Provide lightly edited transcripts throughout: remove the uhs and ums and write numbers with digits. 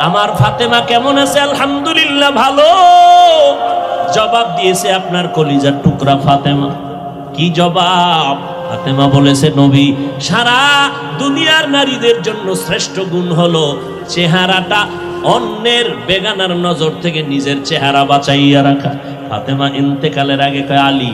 আমার ফাতেমা কেমন আছে? আলহামদুলিল্লাহ ভালো। জবাব দিয়েছে আপনার কলিজার টুকরা ফাতেমা। কি জবাব? ফাতেমা বলেছে, নবী, সারা দুনিয়ার নারীদের জন্য শ্রেষ্ঠ গুণ হলো চেহারাটা অন্যের বেগানার নজর থেকে নিজের চেহারা বাঁচাইয়া রাখা। ফাতেমা ইন্তেকালের আগে কয়, আলী,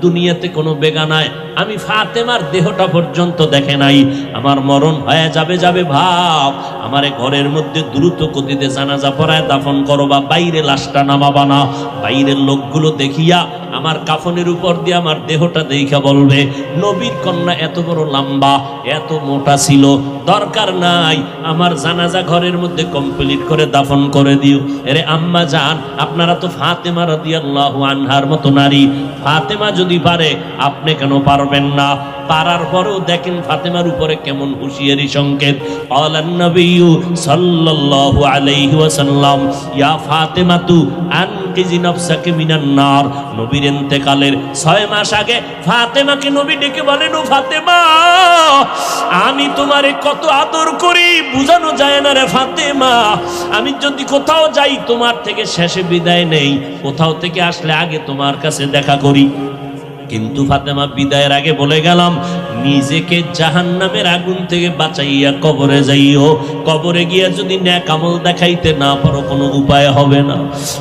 দুনিয়াতে কোনো বেগানায় আমি ফাতেমার দেহটা পর্যন্ত দেখে নাই। আমার মরণ হয়ে যাবে ভাব, আমারে ঘরের মধ্যে দ্রুত গতিতে জানাজা পড়ায় দাফন করো, বা বাইরে লাশটা নামাবা না। বাইরের লোকগুলো দেখিয়া আমার কাফনের উপর দিয়ে আমার দেহটা দেখা বলবে, নবীর কন্যা এত বড় লম্বা, এত মোটা ছিল, দরকার নাই, আমার জানাজা ঘরের মধ্যে কমপ্লিট করে দাফন করে দিও। এরে আম্মা জান, আপনারা তো ফাতেমা রাদিয়াল্লাহু আনহার মতো নারী, ফাতেমা যদি পারে আপনি কেন পারবেন না? পারার পরেও দেখেন ফাতেমার উপরে কেমন হুঁশিয়ারি সংকেত। আলান নবী সাল্লাল্লাহু আলাইহি ওয়াসাল্লাম, ইয়া ফাতেমাতু আনকিজি নাফসাকে মিনান নার। নবীর ইন্তেকালের 6 মাস আগে ফাতেমাকে নবী ডেকে বলেন, ও ফাতেমা, আমি তোমারে কত আদর করি, বুঝানো যায় না রে ফাতেমা। আমি যদি কোথাও যাই তোমার থেকে শেষে বিদায় নেই, কোথাও থেকে আসলে আগে তোমার কাছে দেখা করি। কিন্তু ফাতেমা বিদায়ের আগে বলে গেলাম, নিজেকে জাহান্নামের আগুন থেকে বাঁচাইয়া কবরে যাইও। কবরে গিয়া যদি নেক আমল দেখাইতে না পারো, কোনো উপায় হবে না।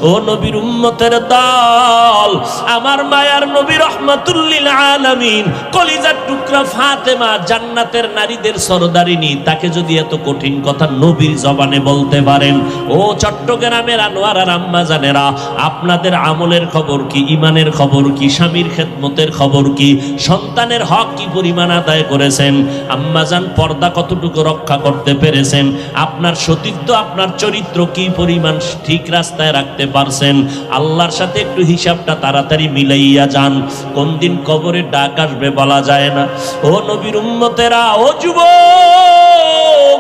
ও নবীর উম্মতের দল, আমার মায়ার নবী রাহমাতুল লিল আলামিন, কলিজার টুকরা ফাতেমা, জান্নাতের নারীদের সরদারিনী, তাকে যদি এত কঠিন কথা নবীর জবানে বলতে পারেন, ও চট্টগ্রামের আনোয়ার আর আম্মা জানেরা, আপনাদের আমলের খবর কি? ইমানের খবর কি? স্বামীর খেদমতের খবর কি? সন্তানের হক কি পরিমাণ আদায় করেছেন? আম্মাজান পর্দা কতটুকু রক্ষা করতে পেরেছেন? আপনার সতীত্ব, আপনার চরিত্র কি পরিমাণ ঠিক রাস্তায় রাখতে পারছেন? আল্লাহর সাথে একটু হিসাবটা তাড়াতাড়ি মিলাইয়া যান, কোন দিন কবরে ডাক আসবে বলা যায় না। ও নবীর উম্মতেরা, ও যুবক,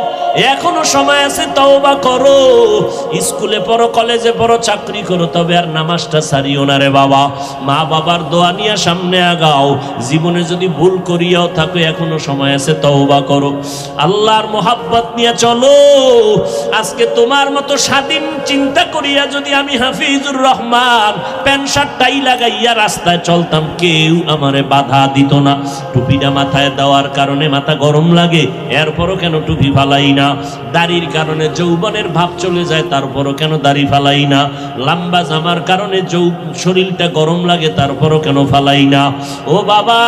এখনো সময় আছে, তওবা করো। স্কুলে পড়ো, কলেজে পড়ো, চাকরি করো, তবে আর নামাজটা ছাড়িও না রে বাবা। মা বাবার দোয়া নিয়ে সামনে আগাও। জীবনে যদি ভুল করিয়াও থাকো, এখনো সময় আছে, তওবা করো। আল্লাহর মোহাব্বত নিয়ে চলো। আজকে তোমার মতো স্বাধীন চিন্তা করিয়া যদি আমি Hafizur Rahman pant shirt tie লাগাইয়া রাস্তায় চলতাম, কেউ আমারে বাধা দিত না। টুপিটা মাথায় দেওয়ার কারণে মাথা গরম লাগে, এরপরও কেন টুপি ফালাই না? দাড়ির কারণে যৌবনের ভাব চলে যায়, তারপরও কেন দাড়ি ফালাই না? লম্বা জামার কারণে শরীরটা গরম লাগে, তারপরও কেন ফালাই না? ও বাবা,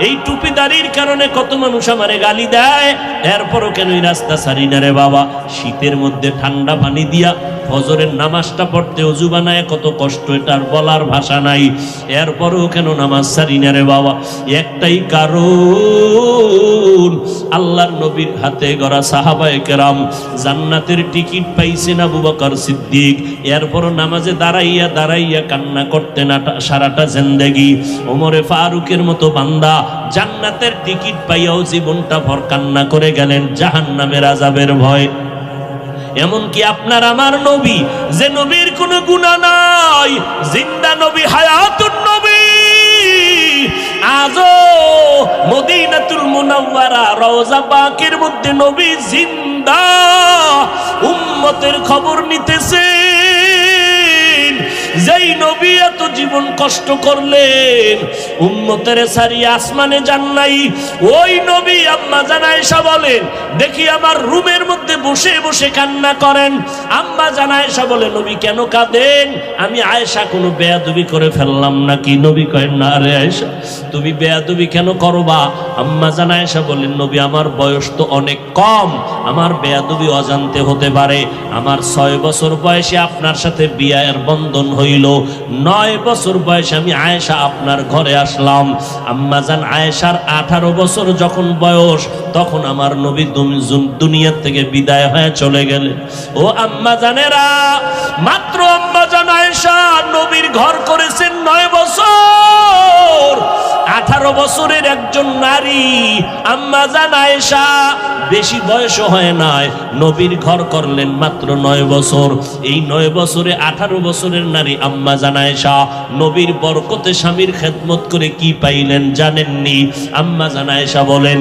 এই টুপি দাড়ির কারণে কত মানুষ আমারে গালি দেয়, এরপরও কেন এই রাস্তা ছাড়ি না রে বাবা? শীতের মধ্যে ঠান্ডা পানি দিয়া ফজরের নামাজটা পড়তে ওযু বানায় কত কষ্ট, এটার বলার ভাষা নাই, এরপরও কেন নামাজ ছাড়ি না রে বাবা? একটাই কারণ, আল্লাহর নবীর হাতে গড়া সাহাবায়ে কেরাম জান্নাতের টিকিট পাইছেন আবু বকর সিদ্দিক, এরপরও নামাজে দাঁড়াইয়া দাঁড়াইয়া কান্না করতেন সারাটা জিন্দেগি। ওমরে ফারুকের মতো বান্দা জান্নাতের টিকিট পাইয়াও জীবনটা ভর কান্না করে গেলেন জাহান্নামের আযাবের ভয়। এমনকি আপনার আমার নবী, যে নবীর কোনো গুনাহ নাই, জিন্দা নবী, হায়াতুন নবী, আজও মদিনাতুল মুনাওয়ারা রওজা পাকের মধ্যে নবী জিন্দা, উম্মতের খবর নিতেছেন। যেই নবী এত জীবন কষ্ট করলেন, উম্মতের সারিয়া আসমানে যান নাই, ওই নবী আম্মা জান আয়েশা বলেন, দেখি আমার রুমের মধ্যে বসে বসে কান্না করেন। আম্মা জান আয়েশা বলে, নবী কেন কাঁদেন? আমি আয়েশা কোনো বেয়াদবি করে ফেললাম নাকি? নবী কয়েন, না রে আয়েশা, তুমি বেয়াদবি কেন করবা? আম্মা জান আয়েশা বলেন, নবী আমার বয়স তো অনেক কম, আমার বেয়াদবি অজান্তে হতে পারে। আমার 6 বছর বয়সে আপনার সাথে বিয়ের বন্ধন হইল, 9 বছর বয়সে আমি আয়েশা আপনার ঘরে আসলাম। আম্মা জান আয়েশার 18 বছর যখন বয়স, তখন আমার নবী দুনিয়া থেকে বিদায় হয়ে চলে গেলেন। ও আম্মা জানেরা, মাত্র আম্মা জান আয়েশা নবীর ঘর করেছেন 9 বছর। 18 বছরের একজন নারী আম্মা জান আয়েশা, বেশি বয়স হয় নাই, নবীর ঘর করলেন মাত্র 9 বছর। এই 9 বছরে 18 বছরের নারী আম্মা জান আয়েশা নবীর বরকতে স্বামীর খেদমত করে কি পাইলেন জানেননি? আম্মা জান আয়েশা বলেন,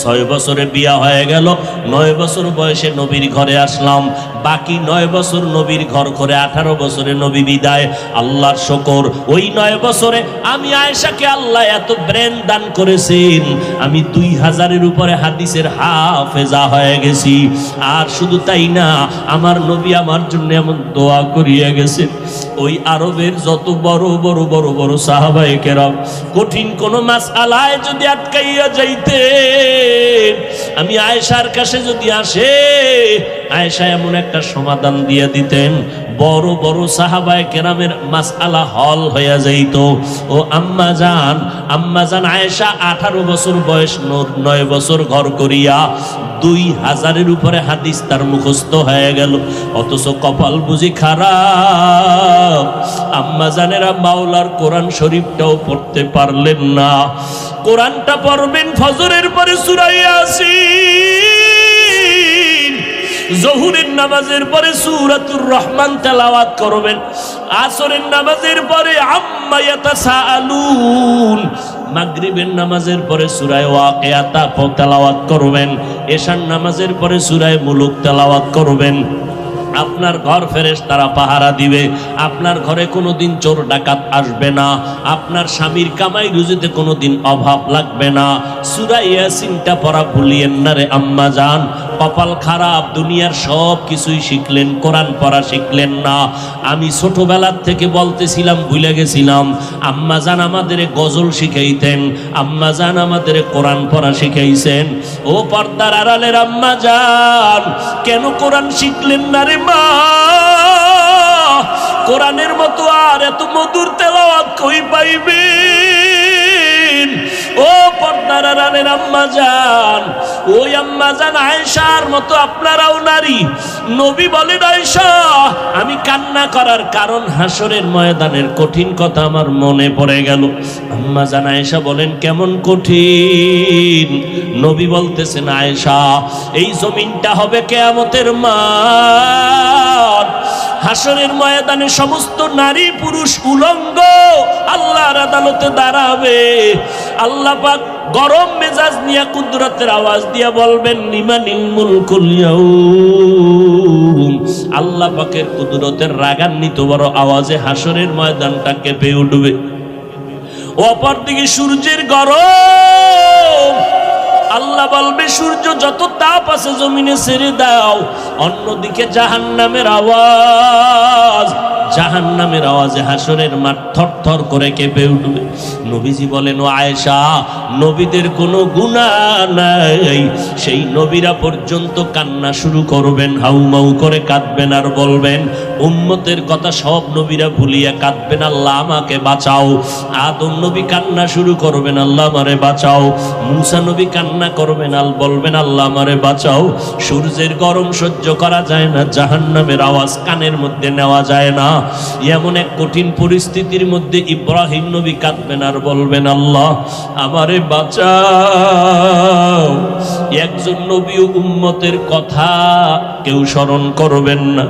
6 বছরে বিয়া হয়ে গেল, 9 বছর বয়সে নবীর ঘরে আসলাম, বাকি 9 বছর নবীর ঘর করে 18 বছরে নবী বিদায়। আল্লাহর শুকর, ওই 9 বছরে আমি আয়েশাকে আল্লাহ এত ব্রেন দান করেছেন, আমি 2000-এর উপরে হাদিসের হাফেজা হয়ে গেছি। আর শুধু তাই না, আমার নবী আমার জন্য এমন দোয়া করিয়া গেছেন, ওই আরবের যত বড় বড় বড় বড় সাহাবায়ে কেরাম কঠিন কোন মাসআলায় যদি আটকাইয়া যাইতে, আমি আয়েশার কাছে যদি আসে, আয়েশা এমন একটা সমাধান দিয়ে দিতেন, বড় বড় সাহাবায়ে কেরামের মাসআলা হল হইয়া যাইত। ও আম্মা জান আয়েশা 18 বছর বয়স, 9 বছর ঘর করিয়া 2000-এর উপরে হাদিস তার মুখস্থ হয়ে গেল। অথচ কপাল বুঝি খারাপ, আম্মা জানেরা মাওলার কোরআন শরীফটাও পড়তে পারলেন না। কোরআনটা পড়বেন ফজরের পরে সূরা ইয়াসিন, জোহরের নামাজের পরে সূরাতুর রহমান তেলাওয়াত করবেন, আসরের নামাজের পরে আম্মা ইয়াতাসাআলুন, মাগরিবের নামাজের পরে সূরা ওয়াকিয়া তেলাওয়াত করবেন, এশার নামাজের পরে সূরা মুলুক তেলাওয়াত করবেন। আপনার ঘর ফেরেশতারা পাহারা দিবে, আপনার ঘরে কোনোদিন চোর ডাকাত আসবে না, আপনার স্বামীর কামাই রুজিতে কোনোদিন অভাব লাগবে না। সূরা ইয়াসিনটা পড়া ভুলিয়েন না রে আম্মা জান। কপাল খারাপ, দুনিয়ার সব কিছুই শিখলেন, কোরআন পড়া শিখলেন না। আমি ছোটবেলার থেকে বলতেছিলাম, ভুলে গেছিলাম, আম্মা জান আমাদের গজল শিখাইতেন, আম্মা জান আমাদের কোরআন পড়া শিখাইছেন। ও পর্দার আড়ালের আম্মা জান, কেন কোরআন শিখলেন না রে মা? কোরআনের মতো আর এত মধুর তেলাওয়াত কই পাইবেন? ও পর্দার আড়ালের আম্মা জান, ওই আম্মা জান আয়েশার মতো আপনারাও নারী। নবী বলেন, আয়েশা আমি কান্না করার কারণ হাসরের ময়দানের কঠিন কথা আমার মনে পড়ে গেল। আম্মা জান আয়েশা বলেন, কেমন কঠিন? নবী বলতেছেন, আয়েশা এই জমিনটা হবে কিয়ামতের মাঠ, হাসরের ময়দানে সমস্ত নারী পুরুষ উলঙ্গ আল্লাহর আদালতে দাঁড়াবে। আল্লাহ পাক গরম মেজাজ নিয়ে কুদরতের আওয়াজ দিয়ে বলবেন, লিমানিল মুলকুল ইয়াউম। আল্লাহ পাকের কুদরতের রাগান্বিত বড় আওয়াজে হাসরের ময়দানটা কেঁপে উঠবে। অপরদিকে সূর্যের গরম, আল্লাহ বলবে সূর্য যত তাপ আছে জমিনে ছেড়ে দাও। অন্যদিকে জাহান্নামের আওয়াজ, জাহান্নামের আওয়াজে হাসরের মাঠ থরথর করে কেঁপে উঠবে। নবীজি বলেন, ও আয়েশা নবীদের কোনো গুনাহ নাই, সেই নবীরা পর্যন্ত কান্না শুরু করবেন, হাউমাউ করে কাঁদবেন আর বলবেন, উম্মতের কথা সব নবীরা ভুলিয়া কাঁদবেন, আল্লাহ আমাকে বাঁচাও। আদম নবী কান্না শুরু করবেন, আল্লাহ আমারে বাঁচাও। মূসা নবী কান্না করবেন, বলবেন, আল্লাহ আমারে বাঁচাও। সূর্যের গরম সহ্য করা যায় না, জাহান্নামের আওয়াজ কানের মধ্যে নেওয়া যায় না। এমন এক কঠিন পরিস্থিতির মধ্যে ইব্রাহিম নবী কাঁদবেন আর বলবেন, আল্লাহ আমারে বাঁচাও। একজন নবী উম্মতের কথা কেউ স্মরণ করবেন না।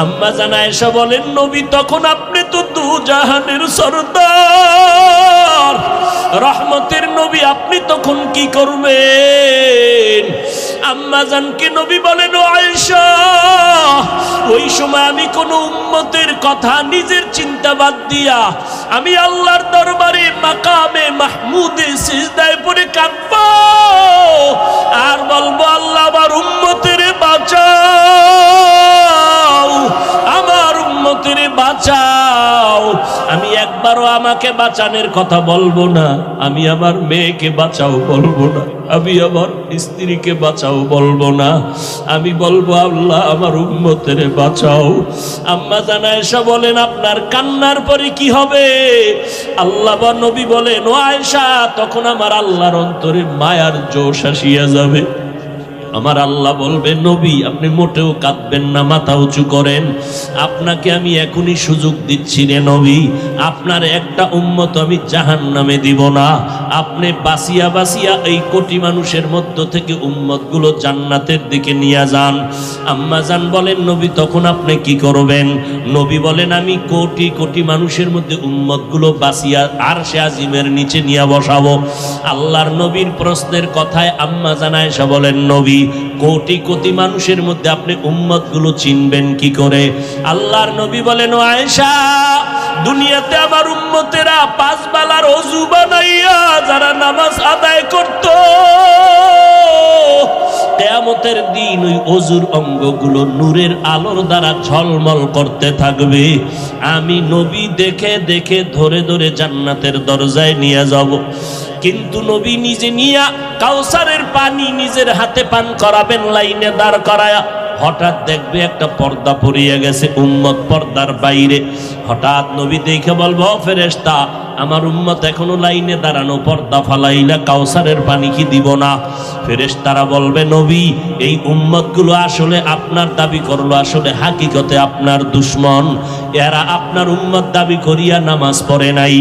আম্মা জান আয়েশা বলেন, নবী তখন আপনি তো দুজাহানের সরদার, রহমতের নবী, আপনি তখন কি করবেন? আম্মা জানকে নবী বলেন, ও আয়েশা ওই সময় আমি কোন উম্মতের কথা নিজের চিন্তা বাদ দিয়া আমি আল্লাহর দরবারে মাকামে মাহমুদে সিজদায় পড়ে কাঁদব আর বলবো, আল্লাহ আমার উম্মতের বাঁচাও, আমার উম্মতের বাঁচাও। আমি একবারও আমাকে বাঁচানোর কথা বলবো না, আমি আমার মেয়েকে বাঁচাও বলবো না, আমি আমার স্ত্রীকে বাঁচাও বলবো না, আমি বলবো, আল্লাহ আমার উম্মতের বাঁচাও। আম্মা জান আয়েশা বলেন, আপনার কান্নার পরে কি হবে? আল্লাহ বা নবী বলেন, ও আয়েশা তখন আমার আল্লাহর অন্তরে মায়ার জোশ আসিয়া যাবে। আমার আল্লাহ বলবে, নবী আপনি মোটেও কাঁদবেন না, মাথা উঁচু করেন, আপনাকে আমি এখনই সুযোগ দিচ্ছি রে নবী, আপনার একটা উম্মত আমি জাহান্নামে দিব না। আপনি বাঁচিয়া বাঁচিয়া এই কোটি মানুষের মধ্য থেকে উম্মতগুলো জান্নাতের দিকে নিয়ে যান। আম্মা জান বলেন, নবী তখন আপনি কি করবেন? নবী বলেন, আমি কোটি কোটি মানুষের মধ্যে উম্মতগুলো বাঁচিয়া আরশে আজিমের নিচে নিয়ে বসাবো। আল্লাহর নবীর প্রশ্নের কথায় আম্মা জান আয়েশা বলেন, নবী নবী, কোটি কোটি মানুষের মধ্যে আপনি উম্মত গুলো চিনবেন কি করে? আল্লাহর নবী বলেন, ও আয়েশা, দুনিয়াতে আমার উম্মতেরা 5 বেলার ওযু বানাইয়া যারা নামাজ আদায় করত, কিয়ামতের দিন ওই ওযুর অঙ্গগুলো নূরের আলোর দ্বারা ঝলমল করতে থাকবে। আমি নবী দেখে দেখে ধরে ধরে জান্নাতের দরজায় নিয়ে যাব। কিন্তু নবী নিজে নিয়া কাউসারের পানি নিজের হাতে পান করাবেন, লাইনে দাঁড় করায়া। হঠাৎ দেখবে একটা পর্দা পড়িয়া গেছে, উম্মত পর্দার বাইরে। হঠাৎ নবী দেখে বলবো, ফেরেশতা, আমার উম্মত এখনো লাইনে দাঁড়ানো, পর্দা ফালাইলা, কাউসারের পানি কি দিব না? ফেরেশতারা বলবে, নবী, এই উম্মতগুলো আসলে আপনার দাবি করলো, আসলে হাকিকতে আপনার দুশমন। এরা আপনার উম্মত দাবি করিয়া নামাজ পড়ে নাই,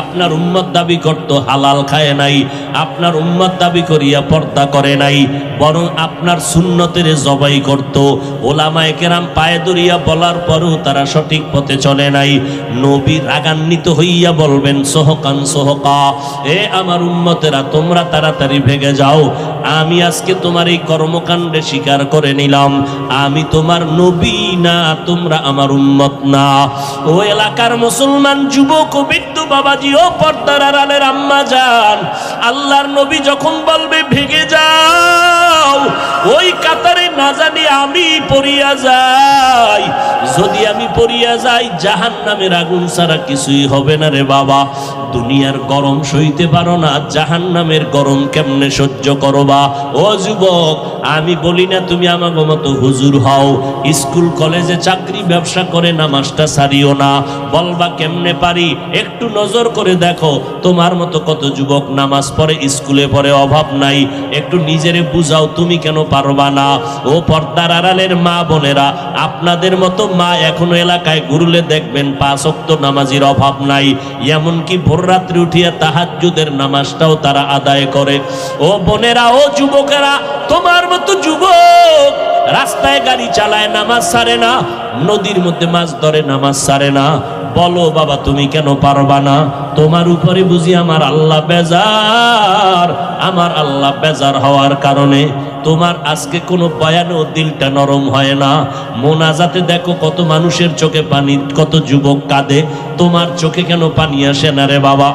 আপনার উম্মত দাবি করত হালাল খায় নাই, আপনার উম্মত দাবি করিয়া পর্দা করে নাই, বরং আপনার সুন্নতের জবাই করত। ওলামায়ে কেরাম পায়ে ধরিয়া বলার পরও তারা সঠিক পথে চলে নাই। নবী রাগান্বিত হইয়া বলবেন, সোহকান সোহকা, এ আমার উম্মতেরা, তোমরা তাড়াতাড়ি ভেগে যাও। আমি আজকে তোমার এই কর্মকাণ্ডে স্বীকার করে নিলাম, আমি তোমার নবী না, তোমরা আমার উম্মত না। ও এলাকার মুসলমান যুবক ও বৃদ্ধ বাবাজি ও পর্দার আড়ালের আম্মা যান, আল্লাহর নবী যখন বলবে ভেগে যাও, ওই কাতারে না জানি আমি পড়িয়া যাই। যদি আমি পড়িয়া যাই, জাহান্নামের আগুন ছাড়া কিছুই হবে না রে বাবা। দুনিয়ার গরম সইতে পারো না, জাহান্নামের গরম কেমনে সহ্য করবা? ও যুবক, আমি বলি না তুমি আমাগো মতো হুজুর হও, স্কুল কলেজে চাকরি ব্যবসা করে নামাজটা ছাড়িও না। বলবা কেমনে পারি? একটু নজর করে দেখো, তোমার মতো কত যুবক নামাজ পড়ে, স্কুলে পড়ে, অভাব নাই। একটু নিজেরে বুঝাও, তুমি কেন পারবা না? ও পর্দার আড়ালের মা বোনেরা, আপনাদের মতো মা এখনো এলাকায় ঘুরলে দেখবেন 5 ওয়াক্ত নামাজের অভাব নাই। এমনকি ভোর রাত্রি উঠিয়া তাহাজ্জুদের নামাজটাও তারা আদায় করে। ও বোনেরা, ও যুবকেরা, তোমার মতো যুবক রাস্তায় গাড়ি চালায়, নামাজ ছাড়ে না, নদীর মধ্যে মাছ ধরে, নামাজ ছাড়ে না। বলো বাবা, তুমি কেন পারবা না? তোমার উপরে বুঝি আমার আল্লাহ বেজার। আমার আল্লাহ বেজার হওয়ার কারণে তোমার আজকে কোনো বয়ানেও দিলটা নরম হয় না। মোনাজাতে দেখো কত মানুষের চোখে পানি, কত যুবক কাঁদে, তোমার চোখে কেন পানি আসে না রে বাবা?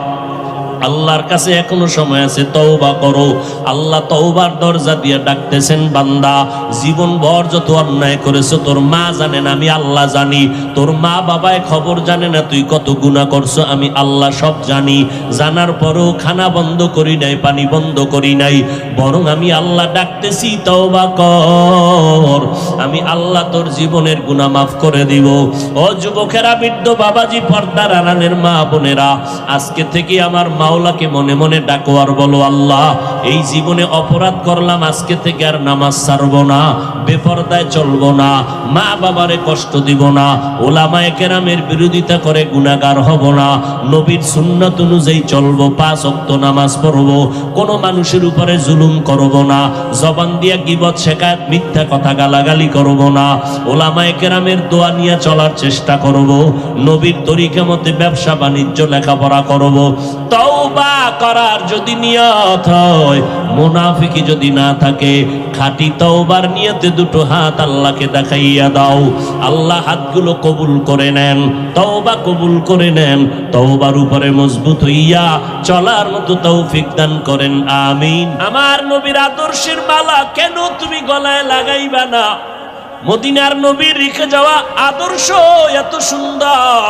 আল্লাহর কাছে এখনো সময় আছে, তওবা করো। আল্লাহ তওবার দরজা দিয়ে ডাকতেছেন, বান্দা, জীবন ভর যত অন্যায় করেছো তোর মা জানে না, আমি আল্লাহ জানি। তোর মা বাবায় খবর জানে না তুই কত গুনাহ করছো, আমি আল্লাহ সব জানি। জানার পরেও খানা বন্ধ করি নাই, পানি বন্ধ করি নাই, বরং আমি আল্লাহ ডাকতেছি, তওবা কর, আমি আল্লাহ তোর জীবনের গুনাহ মাফ করে দিব। ও যুবকেরা, বৃদ্ধ বাবাজি, পর্দার আড়ালের মা বোনেরা, আজকে থেকে আমার মাওলাকে মনে মনে ডাকো আর বলো, আল্লাহ, এই জীবনে অপরাধ করলাম, আজকে থেকে আর নামাজ ছাড়বো না, বেপরদায় চলবো না, মা বাবারে কষ্ট দিব না, ওলামায়ে কেরামের বিরোধিতা করে গুনাহগার হব না, নবীর সুন্নাত অনুযায়ী চলবো, 5 ওয়াক্ত নামাজ পড়বো, কোনো মানুষের উপরে জুলুম করব না, জবান দিয়া গীবত শিকায়াত মিথ্যা কথা গালাগালি করব না, ওলামায়ে কেরামের দোয়া নিয়ে চলার চেষ্টা করব, নবীর তরিকা মতে ব্যবসা বাণিজ্য লেখাপড়া করব। তওবা করার যদি নিয়ত হয়, মুনাফিকি যদি না থাকে, খাঁটি তওবার নিয়তে দুটো হাত আল্লাহকে দেখাইয়া দাও। আল্লাহ হাতগুলো কবুল করে নেন, তওবা কবুল করে নেন, তওবার উপরে মজবুত হইয়া চলার মতো তৌফিক দান করেন, আমিন। আমার নবীর আদর্শের মালা কেন তুমি গলায় লাগাইবা না? মদিনার নবীর রেখে যাওয়া আদর্শ এত সুন্দর।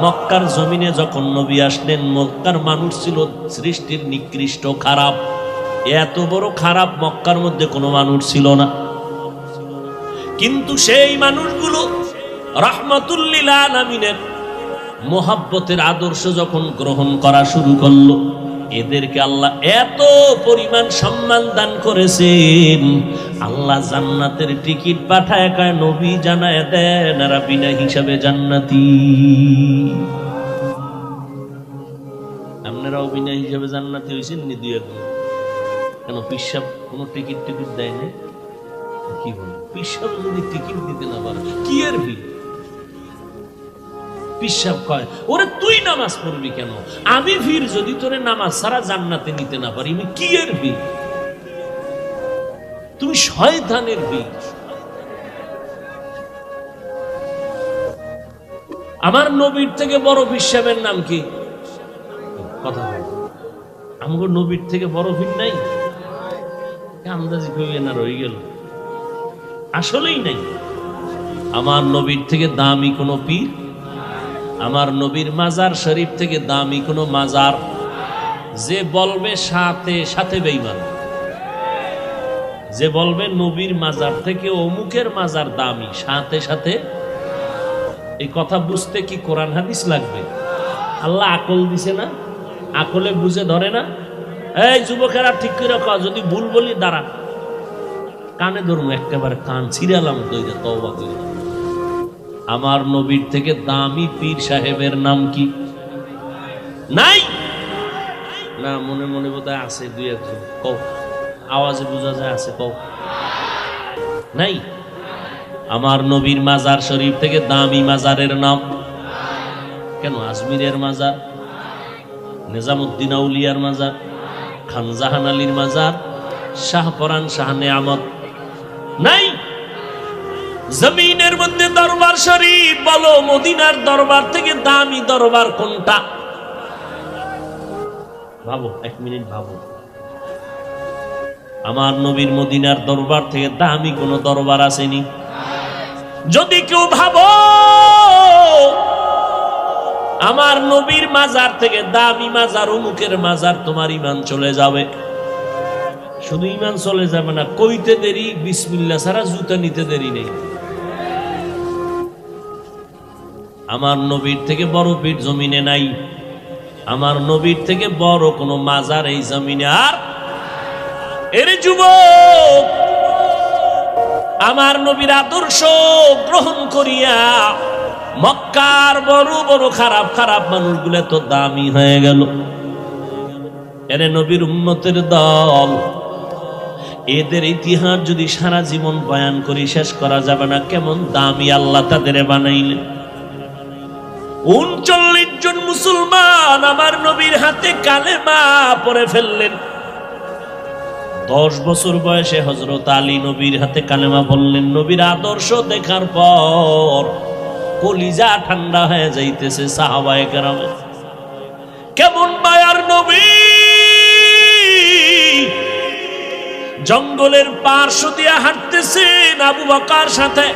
মক্কার জমিনে যখন নবী আসলেন, মক্কার মানুষ ছিল সৃষ্টির নিকৃষ্ট, খারাপ। এত বড় খারাপ মক্কার মধ্যে কোনো মানুষ ছিল না। কিন্তু সেই মানুষগুলো রাহমাতুল লিল আলামিনের মোহাব্বতের আদর্শ যখন গ্রহণ করা শুরু করলো, এদেরকে আল্লাহ এত পরিমাণ সম্মান দান করেছেন, আল্লাহ জান্নাতের টিকিট পাঠায় কয়, নবী জানায় দেন এরা বিনা হিসাবে জান্নাতি। আপনারাও বিনা হিসাবে জান্নাতি হয়েছেন নি? 2-1 কেন? পিসাব কোনো টিকিট দেয় না? কি বলে পিসাব যদি টিকিট দিতে না পারে কি এর ভি? পিসাব কয়, ওরে তুই নামাজ পড়বি কেন? আমি ভির যদি তোরে নামাজ ছাড়া জান্নাতে নিতে না পারি, আমি কি এর ভি? তুমি শয়তানের বীজ। আমার নবীর থেকে বড় বিশ্বের নাম কি? কথা বল। আমগো নবীর থেকে বড় পীর নাই? আন্দাজি কইবে না, রয়ে গেল। আসলেই নাই। আমার নবীর থেকে দামি কোনো পীর, আমার নবীর মাজার শরীফ থেকে দামি কোনো মাজার। যে বলবে সাথে সাথে বেঈমান, যে বলবে নবীর মাজার থেকে অমুকের মাজার দামি, সাথে সাথে। এই কথা বুঝতে কি কোরআন হাদিস লাগবে? আল্লাহ আকল দিছে না? আকলে বুঝে ধরে না? এই যুবকেরা ঠিক করে কও, যদি ভুল বলি দাঁড়া, কানে ধরুন, একেবারে কান ছিড়ালাম দইরা তওবা কইরা। আমার নবীর থেকে দামি পীর সাহেবের নাম কি? নাই না? মনে মনে বোধহয় আছে দুই একজন, কও, আওয়াজে বোঝা যায় আছে, কও। নাই। আমার নবীর মাজার শরীফ থেকে দামি মাজারের নাম কেন? আজমিরের মাজার, নিজামুদ্দিন আউলিয়ার মাজার, খানজাহান আলীর মাজার, শাহপরান শাহ নেয়ামত নাই। জমিনের মধ্যে দরবার শরীফ বলো, মদিনার দরবার থেকে দামি দরবার কোনটা? ভাবো, এক মিনিট ভাবো। আমার নবীর মদিনার দরবার থেকে দামি কোন দরবার আসেনি? যদি কেউ ভাবো আমার নবীর মাজার থেকে দামি মাজার অমুকের মাজার, তোমার ঈমান চলে যাবে। শুধু ঈমান চলে যাবে না, কইতে দেরি, বিসমিল্লাহ ছাড়া জুতা নিতে দেরি নেই। আমার নবীর থেকে বড় পীর জমিনে নাই। আমার নবীর থেকে বড় কোন মাজার এই জমিনে আর। এর যুবক, আমার নবীর আদর্শ গ্রহণ করিয়া মক্কার বড় বড় খারাপ খারাপ মানুষগুলো তো দামি হয়ে গেল। এরে নবীর উম্মতের দল, এদের ইতিহাস যদি সারা জীবন বয়ান করি শেষ করা যাবে না, কেমন দামি আল্লাহ তাদের বানাইলেন। ৩৯ জন মুসলমান আমার নবীর হাতে কালেমা পড়ে ফেললেন। 10 বছর বয়সে হযরত আলী নবীর হাতে কালেমা বললেন। নবীর আদর্শ দেখার পর কলিজা ঠান্ডা হয়ে যাইতেছে সাহাবায়ে কেরামের। কেমন মায়ার নবী! জঙ্গলের পার্শ্ব দিয়ে হাঁটতেছেন আবু বকর সাথে।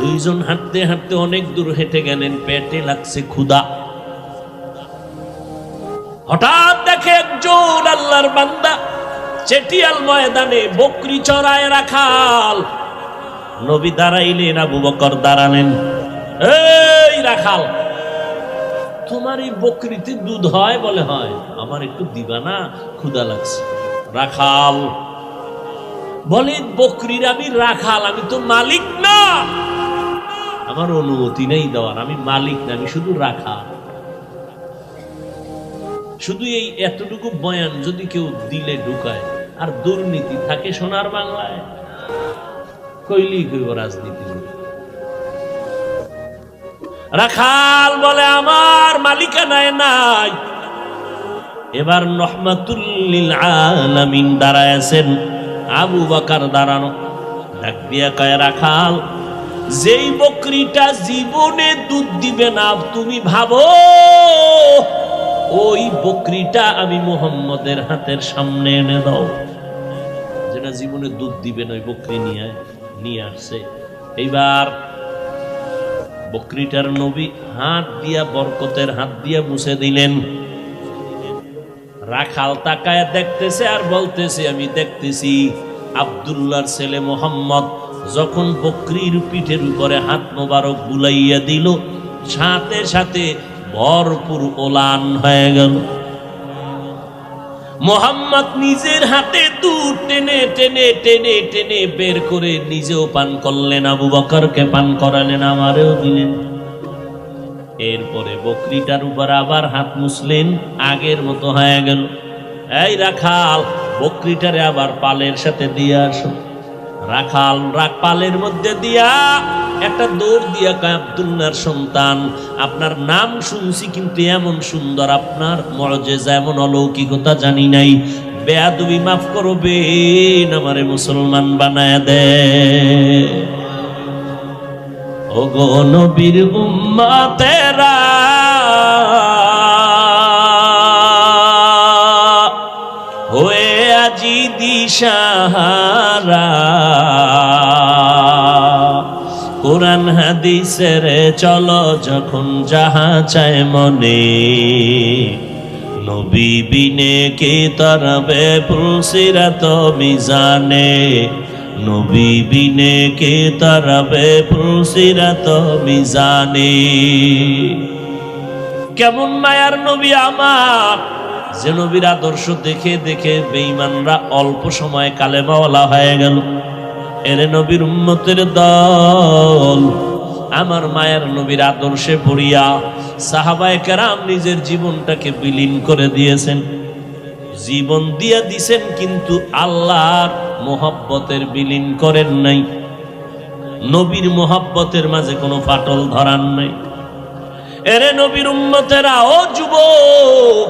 দুইজন হাঁটতে হাঁটতে অনেক দূর হেঁটে গেলেন, পেটে লাগছে ক্ষুধা। হঠাৎ দেখে একজন আল্লাহর বান্দা চেটিয়াল ময়দানে বকরি চড়ায় রাখাল। নবী দাঁড়াইলেন, আবু বকর দাঁড়ালেন। এই রাখাল, তোমার এই বকরিতে দুধ হয়? বলে হয়। আমার একটু দিবা না, ক্ষুধা লাগছে। রাখাল বলে, বকরির আমি রাখাল, আমি তো মালিক না, আমার অনুমতি নেই দেওয়ার, আমি মালিক না, আমি শুধু রাখাল। শুধু এই এতটুকু বয়ান যদি কেউ দিলে ঢুকায়, আর দুর্নীতি থাকে সোনার বাংলায়, কইলি কইব রাজনীতি। রাখাল বলে, আমার মালিকানায় নাই। এবার রহমাতুল লিল আলামিন দাঁড়ায়ছেন, আবু বকর দাঁড়ানো। ডাক দিয়া কয়, রাখাল, যেই বকরিটা জীবনে দুধ দিবে না, তুমি ভাবো ওই বকরিটা আমি মুহাম্মদের হাতের সামনে এনে দাও। যেটা জীবনে দুধ দিবে না, ওই বকরি নিয়ে আসছে। এইবার বকরিটার নবী হাত দিয়া, বরকতের হাত দিয়া মুছে দিলেন। রাখাল তাকায় দেখতেছে আর বলতেছে, আমি দেখতেছি আব্দুল্লাহর ছেলে মোহাম্মদ যখন বকরির পিঠের উপরে হাত মোবারক বুলাইয়া দিল, সাথে সাথে ভরপুর ওলান হয়ে গেল। মোহাম্মদ নিজের হাতে দুধ টেনে টেনে টেনে টেনে বের করে নিজেও পান করলেন, আবু বকরকে পান করালেন, আমারেও দিলেন। এরপরে বকরিটার উপর আবার হাত মুছলেন, আগের মতো হয়ে গেল। এই রাখাল, বকরিটারে আবার পালের সাথে দিয়ে আসো। রাখাল পালের মধ্যে দিয়া একটা দৌড় দিয়া কয়, আব্দুল্লাহর সন্তান, আপনার নাম শুনছি কিন্তু এমন সুন্দর, আপনার মুআজিজা এমন অলৌকিকতা জানি নাই। বেয়াদবি মাফ করবেন, আমারে মুসলমান বানায় দে। ওগো নবীর উম্মতেরা, হয়ে আজি দিশাহারা, কোরআন হাদিসের চলো যখন যাহা চায় মনে, নবী বিনে কে তরবে পুলসিরাত মিজানে, নবী বিনে কে তরবে পুলসিরাত মিজানে। কেমন মায়ার নবী আমার, যে নবীর আদর্শ দেখে দেখে বেঈমানরা অল্প সময় কালেমাওয়ালা হয়ে গেল। এরে নবীর উম্মতের দল, আমার মায়ের নবীর আদর্শে পড়িয়া সাহাবায়ে কেরাম নিজের জীবনটাকে বিলীন করে দিয়েছেন, জীবন দিয়ে দিছেন, কিন্তু আল্লাহর মোহাব্বতের বিলীন করেন নাই। নবীর মোহাব্বতের মাঝে কোনো ফাটল ধরান নাই। এরে নবীর উম্মতেরা, ও যুবক,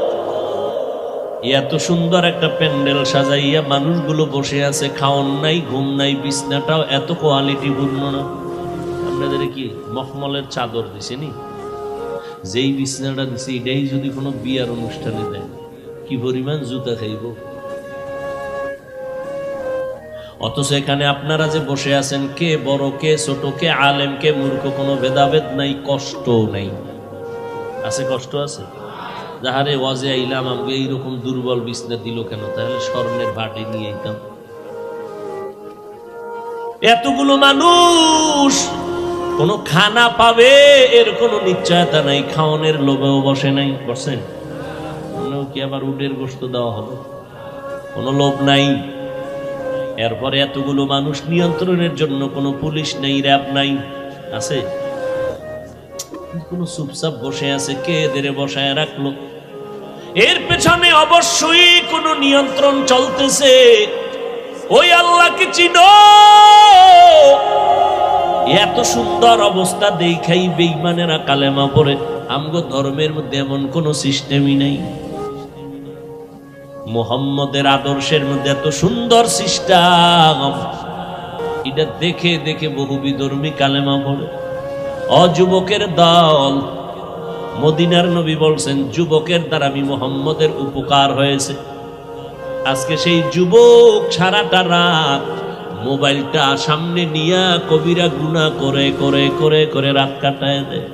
এত সুন্দর একটা প্যান্ডেল সাজাইয়া মানুষগুলো বসে আছে, খাওন নাই, ঘুম নাই, বিছনাটাও এত কোয়ালিটি পূর্ণ না। আপনাদের কি মখমলের চাদর দিছেনি? যেই বিছনাটা দিছে এটাই যদি কোনো বিয়ার অনুষ্ঠানে দেয়, কি পরিমাণ জুতা খাইব। অথচ এখানে আপনারা যে বসে আছেন, কে বড় কে ছোট, কে আলেম কে মূর্খ, কোনো ভেদাভেদ নাই, কষ্ট নাই। আছে? কষ্ট আছে? যাহারে ওয়াজে আইলাম, আমাকে এইরকম দুর্বল বিছনা দিল কেন? তাহলে স্বর্ণের ভাটি নিয়ে আইতাম। এতগুলো মানুষ কোন খানা পাবে এর কোনো নিশ্চয়তা নাই, খাওয়ানোর লোভেও বসে নাই। বসেন কি আবার উটের গোশত দেওয়া হবে? কোনো লোভ নাই। এরপরে এতগুলো মানুষ নিয়ন্ত্রণের জন্য কোনো পুলিশ নেই, র্যাব নাই। আছে? কোন চুপচাপ বসে আছে, কে এদের বসায় রাখলো? এর পেছনে অবশ্যই কোনো নিয়ন্ত্রণ চলতেছে। ওই আল্লাহকে চিনো। এত সুন্দর অবস্থা দেখাই বেঈমানেরা কালেমা পড়ে। আমগো ধর্মের মধ্যে এমন কোন সিস্টেমই নেই। মুহাম্মদের আদর্শের মধ্যে এত সুন্দর সিস্টেম, এটা দেখে দেখে বহু বিধর্মী কালেমা পড়ে। অযুবকের দল, মদিনার নবী বলছেন, যুবকের দ্বারা আমি মুহাম্মদের উপকার হয়েছে। আজকে সেই যুবক সারাটা রাত মোবাইলটা সামনে নিয়ে কবিরা গুনাহ করে করে করে করে রাত কাটায় দেয়।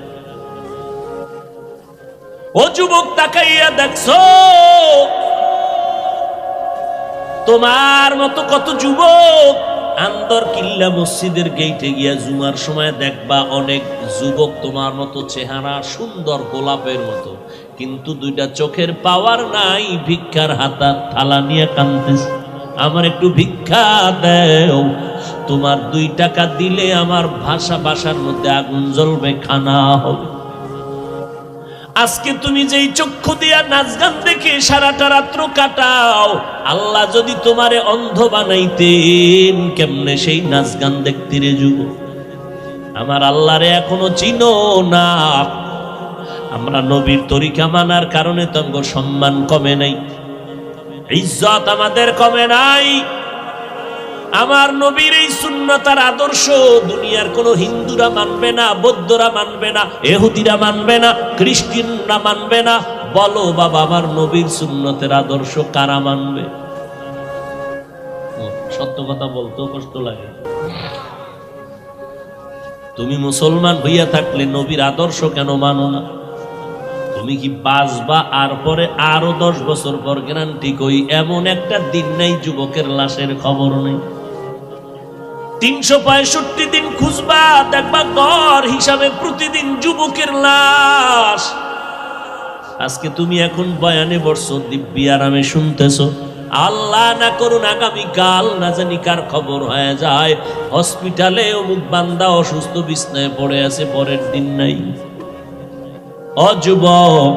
ও যুবক, তাকাইয়া দেখছো তোমার মতো কত যুবক আন্দর কিল্লা মসজিদের গেইটে গিয়া জুমার সময় দেখবা অনেক যুবক তোমার মতো চেহারা, সুন্দর গোলাপের মতো, কিন্তু দুইটা চোখের পাওয়ার নাই, ভিক্ষার হাতা থালা নিয়ে কাঁদতেছে, আমার একটু ভিক্ষা দেও। তোমার 2 টাকা দিলে আমার বাসার মধ্যে আগুন জ্বলবে, খানা হবে। আজকে তুমি যেই চক্ষু দিয়া নাচ গান দেখে সারাটা রাত্র কাটাও, আল্লাহ যদি তোমারে অন্ধ বানাইতেন, কেমনে সেই নাচ গান দেখতে রে যুবক? আমার আল্লাহরে এখনো চিনো না। আমরা নবীর তরিকা মানার কারণে তোমার সম্মান কমে নাই, ইজ্জত আমাদের কমে নাই। আমার নবীর এই সুন্নতার আদর্শ দুনিয়ার কোন হিন্দুরা মানবে না, বৌদ্ধরা মানবে না, ইহুদিরা মানবে না, খ্রিস্টানরা মানবে না। বলো বাবা, আমার নবীর সুন্নতের আদর্শ কারা মানবে? সত্য কথা বলতেও কষ্ট লাগে। তুমি মুসলমান হইয়া থাকলে নবীর আদর্শ কেন মানো না? তুমি কি বাঁচবা? আর পরে আরো 10 বছর পর গ্যারান্টি কই এমন একটা দিন নেই যুবকের লাশের খবর নেই। 365 দিন খুঁজবা, দেখবা গড় হিসাবে প্রতিদিন যুবকের লাশ। আজকে তুমি এখন বয়ানে বসছো, দিব্যি আরামে শুনতেছো, আল্লাহ না করুন আগামীকাল না জানি কার খবর হয়ে যায় হসপিটালে অমুক বান্দা অসুস্থ বিছনায় পড়ে আছে, পরের দিন নাই। ও যুবক,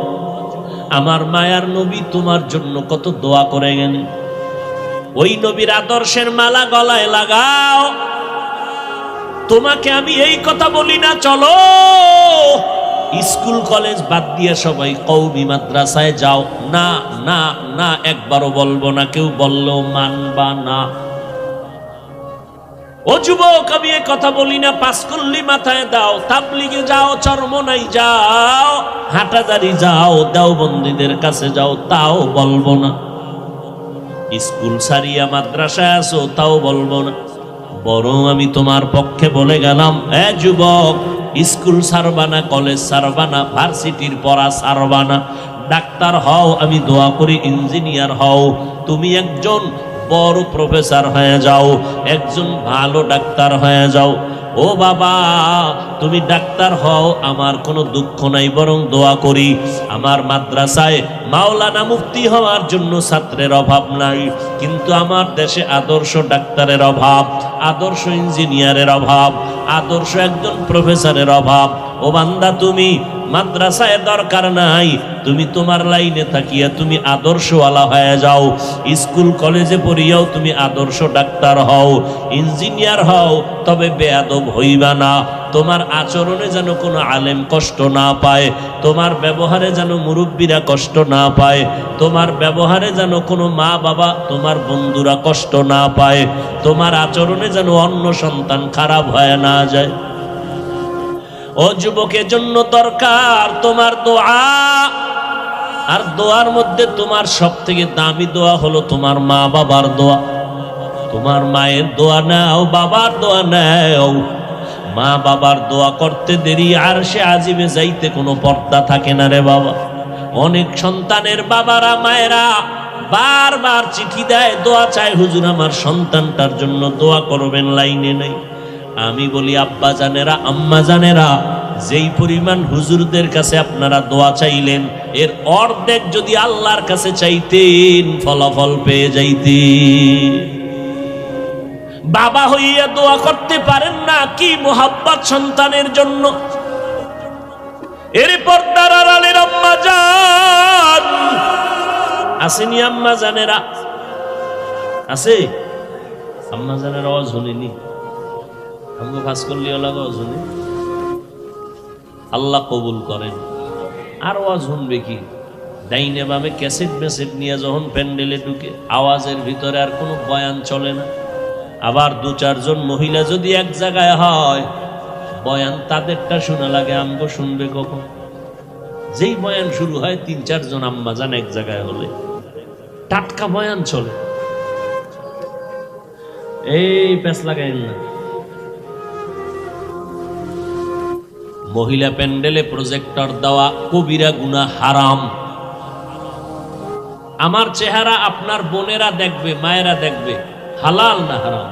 আমার মায়ার নবী তোমার জন্য কত দোয়া করে গেলেন। ওই নবীর আদর্শের মালা গলায় লাগাও। তোমাকে আমি এই কথা বলি না চলো স্কুল কলেজ বাদ দিয়ে সবাই কওমি মাদ্রাসায় যাও। না না না, একবারও বলবো না, কেউ বললেও মানবা না। ও যুবক, আমি এ কথা বলি না, পাঁচকুল্লি মাথায় দাও, তাবলিগে যাও, চরমনাই যাও, হাটাজারি যাও, দেওবন্দীদের কাছে যাও, তাও বলবো না। স্কুল সারিয়া মাদ্রাসায় আসো, তাও বলবো না। বরং আমি তোমার পক্ষে বলে গেলাম, এ যুবক, স্কুল সারবানা, কলেজ সারবানা, ভার্সিটির পড়া সারবানা, ডাক্তার হও, আমি দোয়া করি ইঞ্জিনিয়ার হও, তুমি একজন বড় প্রফেসর হয়ে যাও, একজন ভালো ডাক্তার হয়ে যাও। ও বাবা, তুমি ডাক্তার হও, আমার কোনো দুঃখ নাই, বরং দোয়া করি আমার মাদ্রাসায় মাওলানা মুফতি হওয়ার জন্য ছাত্রের অভাব নাই, কিন্তু আমার দেশে আদর্শ ডাক্তারের অভাব, আদর্শ ইঞ্জিনিয়ারের অভাব, আদর্শ একজন প্রফেসরের অভাব। ও বান্দা, তুমি মাদ্রাসায় দরকার নাই, তুমি তোমার লাইনে থাকিয়া তুমি আদর্শওয়ালা হয়ে যাও। স্কুল কলেজে পড়িয়াও তুমি আদর্শ ডাক্তার হও, ইঞ্জিনিয়ার হও, তবে বেয়াদব হইবা না। তোমার আচরণে যেন কোনো আলেম কষ্ট না পায়, তোমার ব্যবহারে যেন মুরব্বীরা কষ্ট না পায়, তোমার ব্যবহারে যেন কোনো মা বাবা, তোমার বন্ধুরা কষ্ট না পায়, তোমার আচরণে যেন অন্য সন্তান খারাপ হয়ে না যায়। ও যুবকের জন্য দরকার তোমার দোয়া, আর দোয়ার মধ্যে তোমার সব থেকে দামি দোয়া হলো তোমার মা বাবার দোয়া। তোমার মায়ের দোয়া নাও, বাবার দোয়া নাও। মা বাবার দোয়া করতে দেরি আর সে আজিমে যাইতে কোনো পর্দা থাকে না রে বাবা। অনেক সন্তানের বাবারা মায়েরা বারবার চিঠি দেয়, দোয়া চায়, হুজুর আমার সন্তানটার জন্য দোয়া করবেন, লাইনে নেই। আমি বলি আব্বা জানেরা, আম্মা জানেরা, যেই পরিমাণ হুজুরদের কাছে আপনারা দোয়া চাইলেন, এর অর্ধেক যদি আল্লাহর কাছে চাইতেন ফলাফল পেয়ে যাইতেন। বাবা হইয়া দোয়া করতে পারেন না, কি মোহাব্বত সন্তানের জন্য। এর পর্দার আড়ালের আম্মা জান আসেনি, আম্মা জানেরা আছে, আম্মা জানেরা আওয়াজ শুনিনি, আমাকে ফাঁস করলে আওয়াজ শুনি। আল্লাহ কবুল করেন। আর আওয়াজ শুনবে কি? ডাইনে বামে ক্যাসেট মেসেট নিয়ে যখন প্যান্ডেলে ঢুকে, আওয়াজের ভিতরে আর কোনো বয়ান চলে না। আবার দু চারজন মহিলা যদি এক জায়গায় হয়, বয়ান তাদেরটা শোনা লাগে, আমগো শুনবে কখন? যেই বয়ান শুরু হয়, তিন চারজন আম্মা জান এক জায়গায় হলে টাটকা বয়ান চলে। এই প্যাঁচ লাগাইন না। মহিলা প্যান্ডেলে প্রজেক্টর দেওয়া কবিরা গুনাহ, হারাম। আমার চেহারা আপনার বোনেরা দেখবে, মায়েরা দেখবে, হালাল না হারাম?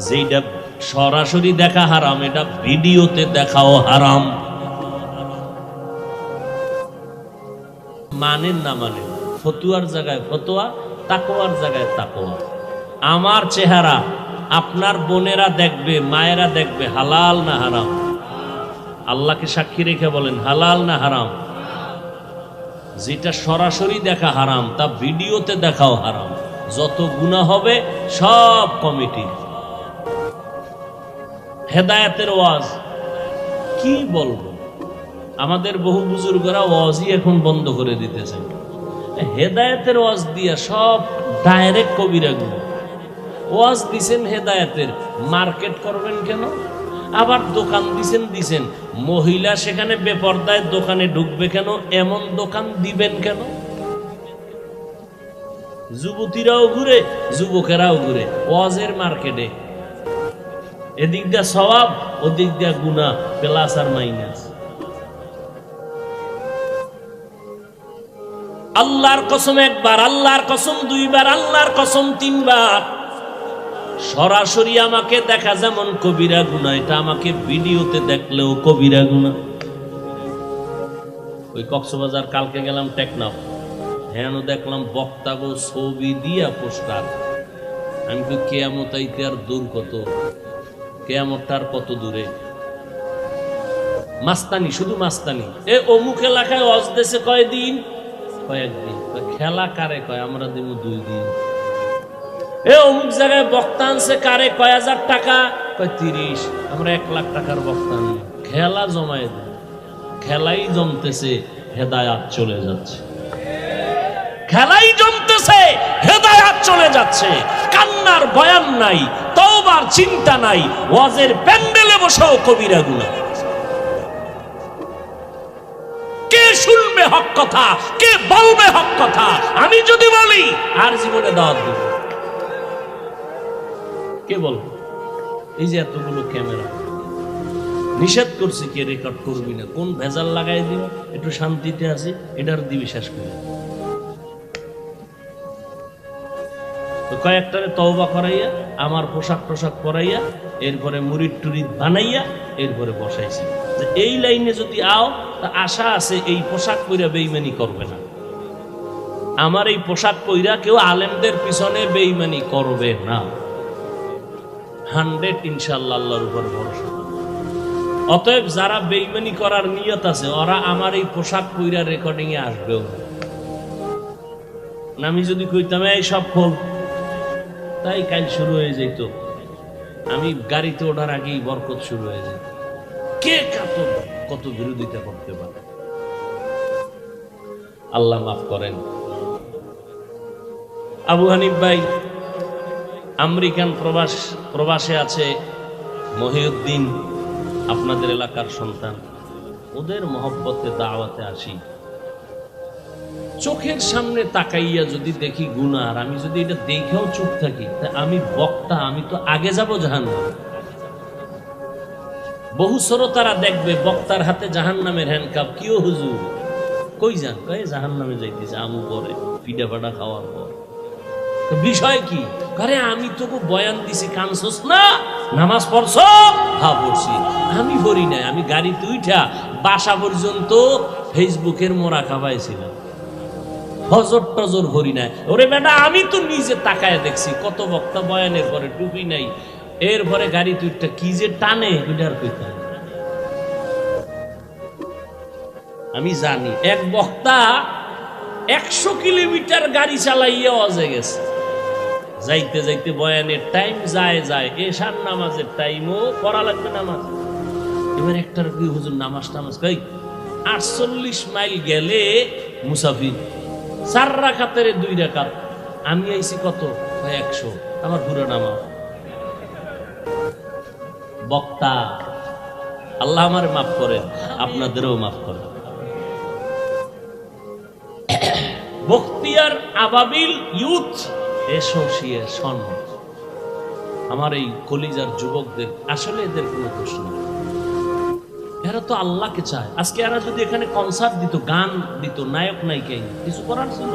যেটা সরাসরি দেখা হারাম, এটা ভিডিওতে দেখাও হারাম। মানেন না মানেন, ফতুয়ার জায়গায় ফতোয়া, তাকওয়ার জায়গায় তাকওয়া। আমার চেহারা আপনার বোনেরা দেখবে, মায়েরা দেখবে, হালাল না হারাম? আল্লাহকে সাক্ষী রেখে বলেন, হালাল না হারাম? যেটা সরাসরি দেখা হারাম, তা ভিডিওতে দেখাও হারাম। যত গুনাহ হবে সব কমিটি। হেদায়েতের ওয়াজ কি বলবো, আমাদের বহু বুজুর্গরা ওয়াজই এখন বন্ধ করে দিতেছেন। হেদায়েতের ওয়াজ দিয়া সব ডাইরেক্ট কবিরা গুনাহ। ওয়াজ দিছেন হেদায়েতের, মার্কেট করবেন কেন? আবার দোকান দিছেন, মহিলা সেখানে বেপরদায় দোকানে ঢুকবে কেন? এমন দোকান দিবেন কেন? যুবতীরাও ঘুরে, যুবকেরাও ঘুরে ওয়াজের মার্কেটে। এদিক দিয়া সওয়াব, ওদিক দিয়া গুনাহ, প্লাস আর মাইনাস। আল্লাহর কসম একবার, আল্লাহর কসম দুইবার, আল্লাহর কসম তিনবার। সরাসরি আমাকে দেখা যেমন কবিরা গুনাহ, এটা আমাকে ভিডিওতে দেখলেও কবিরা গুনাহ। ওই কক্সবাজার কালকে গেলাম টেকনাফ, হ্যাঁ দেখলাম বক্তা গো ছবি দিয়া পোস্টার। আমি তো কেয়ামত আইতে আর দূর কত, কেয়ামতটার কত দূরে। মাস্তানি, শুধু মাস্তানি। এ অমুক এলাকায় ওয়াজ দেশে কয়দিন? কয়েকদিন। খেলা কারে কয়? আমরা দিব 2 দিন। এ অমুক জায়গায় বক্তা আনছে, কারে? কয় হাজার টাকা? কয় 30। আমরা 1 লাখ টাকার বক্তা আনি, খেলা জমায় দেয়। খেলাই জমতেছে, হেদায়াত চলে যাচ্ছে। খেলাই জমতেছে, হেদায়াত চলে যাচ্ছে। কান্নার বয়ান নাই, তওবার চিন্তা নাই, ওয়াজের প্যান্ডেলে বসেও কবিরা গুনাহ। কে শুনবে হক কথা, কে বলবে হক কথা? আমি যদি বলি আর জীবনে দাওয়াত দেব, কে বলবে? এই যে এতগুলো ক্যামেরা, নিষেধ করছি কে রেকর্ড করবি না, কোন ভেজাল লাগাই দিন, একটু শান্তিতে আছি, এটার দিবি শেষ করে। তো কয়েকটারে তওবা করাইয়া, আমার পোশাক টোশাক পরাইয়া, এরপরে মুরিদ টুরিদ বানাইয়া, এরপরে বসাইছি যে এই লাইনে যদি আও তা আশা আছে এই পোশাক পইরা বেঈমানি করবে না। আমার এই পোশাক পইরা কেউ আলেমদের পিছনে বেঈমানি করবে না। 100 ইনশাআল্লাহ, আল্লাহর উপর ভরসা। অতএব যারা বেঈমানি করার নিয়ত আছে, ওরা আমার এই পোশাক পইরা রেকর্ডিং এ আসবেও না। আমি যদি কইতাম এই সব খোল, তাই কাল শুরু হয়ে যেত। আমি গাড়িতে ওঠার আগেই বরকত শুরু হয়ে যেত। কে কত বিরোধিতা করতে পারে? আল্লাহ মাফ করেন। আবু হানিফ ভাই আমেরিকান প্রবাসে আছে, মহিউদ্দিন আপনাদের এলাকার সন্তান। ওদের মহব্বতে দাওয়াতে আসি, চোখের সামনে তাকাইয়া যদি দেখি গুনাহ, আর আমি যদি এটা দেখেও চুপ থাকি, তা আমি বক্তা, আমি তো আগে যাব জাহান্নামে। বহু শ্রোতারা দেখবে বক্তার হাতে জাহান্নামের হ্যান্ডকাপ। কিও হুজুর কই যান? কয়ে জাহান্নামে যাইতেছে আমু পরে, পিঠা পাটা খাওয়ার পর। বিষয় কি? আরে আমি তোকে বয়ান দিছি, কানছস না? নামাজ পড়ছ? হ্যাঁ পড়ছি। আমি পড়ি নাই, আমি গাড়িতে উঠা বাসা পর্যন্ত ফেসবুকের মোরা খাবাইছিলাম, হজর টজর ভরি নাই। ওরে বেটা, আমি তো নিজে তাকায় দেখছি কত বক্তা বয়ানের পরে টুপি নাই, এরপরে গাড়ি তুইটা কি যে টানে ওইটার কইতে। আমি জানি এক বক্তা 100 কিলোমিটার গাড়ি চালাইয়া অজে গেছে। যাইতে যাইতে বয়ানের টাইম যায়, এশার নামাজের টাইমও পড়া লাগবে নামাজ। এবার একটার কি হুজুর নামাজ কই 48 মাইল গেলে মুসাফির 4 রাকাতের 2 রাকাত, আমি আইছি কত 100, আমার পুরো নামাজ। বক্তা আল্লাহ আমারে মাফ করেন, আপনাদেরও মাফ করেন। বখতিয়ার আবাবিল ইউথ অ্যাসোসিয়েশন, আমার এই কলিজার যুবকদের, আসলে এদের কোনো দোষ নেই। এরা তো আল্লাহকে চায়। আজকে এরা যদি এখানে কনসার্ট দিত, গান দিত, নায়ক নায়িকা কিছু করার ছিল?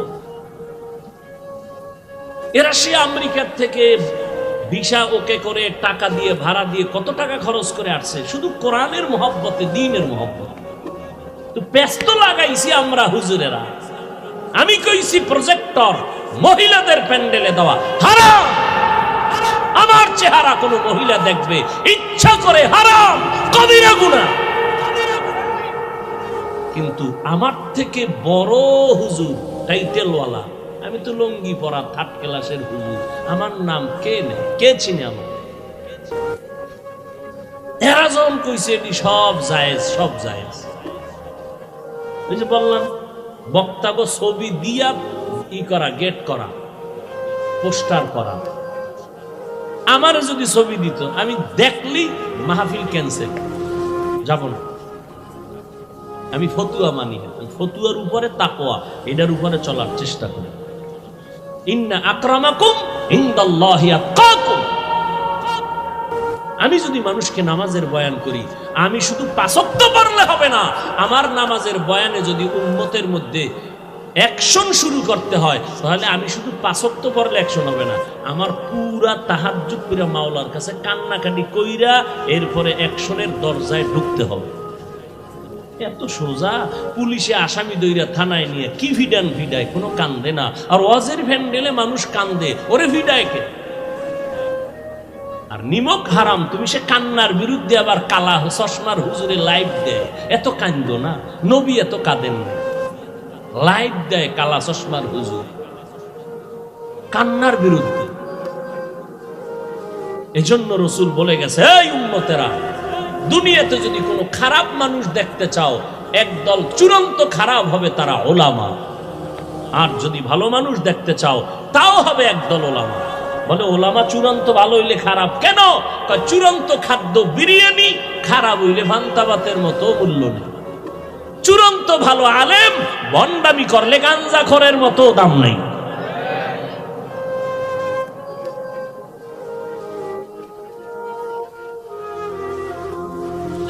এরা সে আমেরিকার থেকে ভিসা ওকে করে, টাকা দিয়ে, ভাড়া দিয়ে, কত টাকা খরচ করে আসছে শুধু কোরআনের মহব্বতে, দ্বীনের মহব্বত। তো ব্যস্ত লাগাইছি আমরা হুজুরেরা। আমি কইছি প্রজেক্টর মহিলাদের প্যান্ডেলে দেওয়া হারাম। আমার চেহারা কোন মহিলা দেখবে ইচ্ছা করে, হারাম, কবিরা গুনাহ। কিন্তু আমার থেকে বড় হুজুর, টাইটেলওয়ালা, আমি তো লঙ্গি পরা 3rd ক্লাসের হুজুর, আমার নাম কে নেই, কে চিনে আমার? এরা যখন কইছে এটি সব জায়েজ, সব জায়েজ। ওই যে বললাম বক্তাগো ছবি দিয়া ই করা, গেট করা, পোস্টার করা। আমার যদি ছবি দিত, আমি দেখলি মাহফিল ক্যান্সেল, যাব না। আমি ফতুয়া মানি না, ফতুয়ার উপরে তাকওয়া, এটার উপরে চলার চেষ্টা করি। ইন্না আকরামাকুম ইনদাল্লাহি আতকাকুম। আমি যদি মানুষকে নামাজের বয়ান করি, আমি শুধু 5 ওয়াক্ত পড়লে হবে না। আমার নামাজের বয়ানে যদি উম্মতের মধ্যে অ্যাকশন শুরু করতে হয়, তাহলে আমি শুধু 5 ওয়াক্ত পড়লে অ্যাকশন হবে না। আমার পুরা তাহাজ্জুদ কইরা মাওলার কাছে কান্নাকাটি কইরা এরপরে অ্যাকশনের দরজায় ঢুকতে হবে। এত সোজা। পুলিশে আসামি দইরা থানায় নিয়ে কি ভিডায়, কোনো কান্দে না। আর ওয়াজের ভ্যান্ডেলে মানুষ কান্দে, ওরে ভিডায় কে? আর নিমক হারাম, তুমি সে কান্নার বিরুদ্ধে আবার কালা চশমার হুজুরে লাইভ দেয়, এত কান্দ না। নবী এত কাঁদেন না, লাইভ দেয় কালা চশমার হুজুর কান্নার বিরুদ্ধে। এজন্য রাসূল বলে গেছে, এই উম্মতেরা, দুনিয়াতে যদি কোনো খারাপ মানুষ দেখতে চাও, একদল চূড়ান্ত খারাপ হবে, তারা ওলামা। আর যদি ভালো মানুষ দেখতে চাও তাও হবে একদল ওলামা। বলে ওলামা চূড়ান্ত ভালো হইলে খারাপ কেন? চূড়ান্ত খাদ্য বিরিয়ানি, খারাপ হইলে ভান্তাবাতের মতো মূল্য নেই। চূড়ান্ত ভালো আলেম ভণ্ডামি করলে গাঞ্জাখোরের মতো দাম নেই।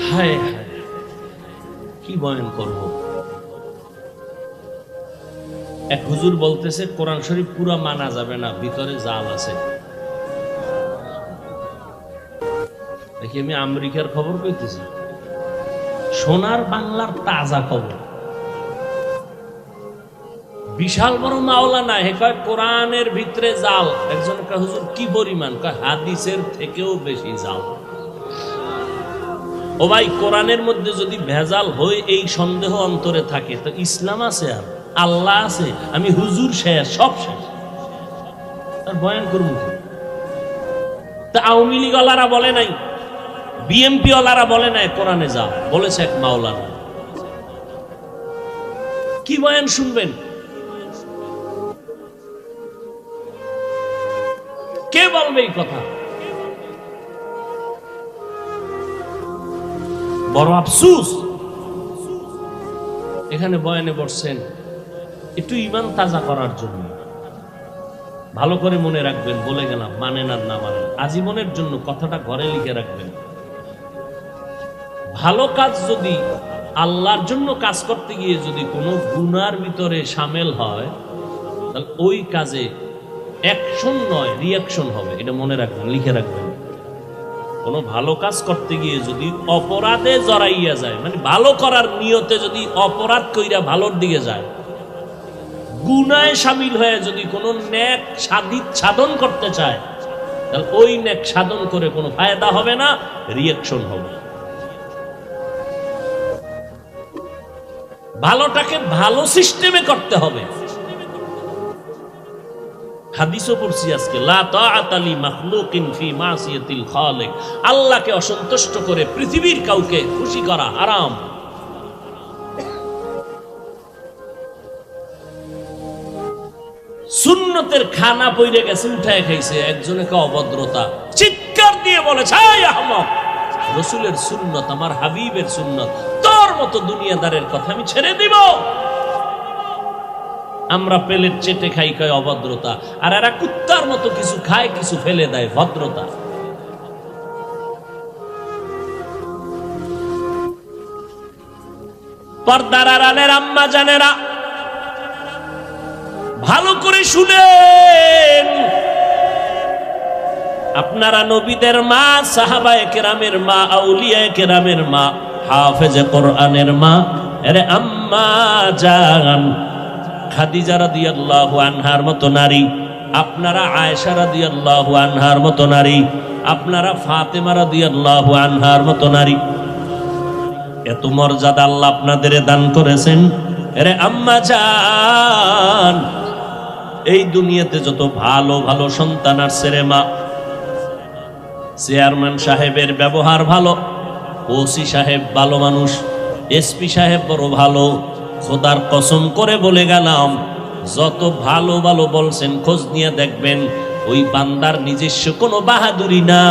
হায় হায়, কি বয়ান করব? এক হুজুর বলতেছে কোরআন শরীফ পুরা মানা যাবে না, ভিতরে জাল আছে। দেখি আমি আমেরিকার খবর কইতেছি, সোনার বাংলার তাজা খবর। বিশাল বড় মাওলানা, হে কয় কোরআনের ভিতরে জাল। একজন কয় হুজুর কি পরিমাণ? কয় হাদিসের থেকেও বেশি জাল। ও ভাই, কোরআনের মধ্যে যদি ভেজাল হয় এই সন্দেহ অন্তরে থাকে তো ইসলাম আছে আর আল্লাহ আছে? আমি হুজুর শেষ, সব শেষ, তার বয়ান করব কি? তা আওয়ামী লীগ ওয়ালারা বলে নাই, বিএমপি ওয়ালারা বলে নাই কোরআনে যা বলেছে এক মাওলানা। কি বয়ান শুনবেন? কে বলবে এই কথা? বড় আফসোস, এখানে বয়ানে বসছেন একটু ঈমান তাজা করার জন্য। ভালো করে মনে রাখবেন, বলে গেলাম, মানেন আর না মানেন, আজীবনের জন্য কথাটা ঘরে লিখে রাখবেন। ভালো কাজ যদি আল্লাহর জন্য কাজ করতে গিয়ে যদি কোনো গুনার ভিতরে সামিল হয়, তাহলে ওই কাজে অ্যাকশন নয় রিয়াকশন হবে। এটা মনে রাখবেন, লিখে রাখবেন। কোনো ভালো কাজ করতে গিয়ে যদি অপরাধে জড়াইয়া যায়, মানে ভালো করার নিয়তে যদি অপরাধ কইরা ভালোর দিকে যায়, গুনায় শামিল হয়ে যদি কোনো নেক সাধন করতে চায়, তাহলে ওই নেক সাধন করে কোনো ফায়দা হবে না, রিয়াকশন হবে। ভালোটাকে ভালো সিস্টেমে করতে হবে। হাদিসও পড়ছি আজকে, লা তাআতা লি মাখলুকিন ফি মাসিয়াতিল খালিক। আল্লাহকে অসন্তুষ্ট করে পৃথিবীর কাউকে খুশি করা হারাম। সুন্নতের খানা পইরে গেছে, উঠায় খাইছে, একজনকে অভদ্রতা, চিৎকার দিয়ে বলেছে, এই আহমক, রাসূলের সুন্নত, আমার হাবিবের সুন্নত, তোর মতো দুনিয়াদারের কথা আমি ছেড়ে দিব? আমরা প্লেট চেটে খাই, কয় অভদ্রতা, আর এরা কুত্তার মতো কিছু খায়, কিছু ফেলে দেয়, ভদ্রতা। পর্দার আড়ালের আম্মা জানেরা ভালো করে শুনেন, আপনারা নবীদের মা, সাহাবায়ে কেরামের মা, আউলিয়ায়ে কেরামের মা, হাফেজে কোরআনের মা, আরে আম্মা জান খাদিজা রাদিয়াল্লাহু আনহার মতো নারী, আপনারা আয়েশা রাদিয়াল্লাহু আনহার মতো নারী, আপনারা ফাতেমা রাদিয়াল্লাহু আনহার মতো নারী। এত মর্যাদা আল্লাহ আপনাদের দান করেছেন। আরে আম্মা জান, এই দুনিয়াতে যত ভালো ভালো সন্তান আসছে রে মা, চেয়ারম্যান সাহেবের ব্যবহার ভালো, ওসি সাহেব ভালো মানুষ, এসপি সাহেব বড় ভালো, খোদার কসম করে বলে গেলাম, যত ভালো ভালো বলছেন খোঁজ নিয়ে দেখবেন ওই বান্দার নিজস্ব কোনো বাহাদুরি না,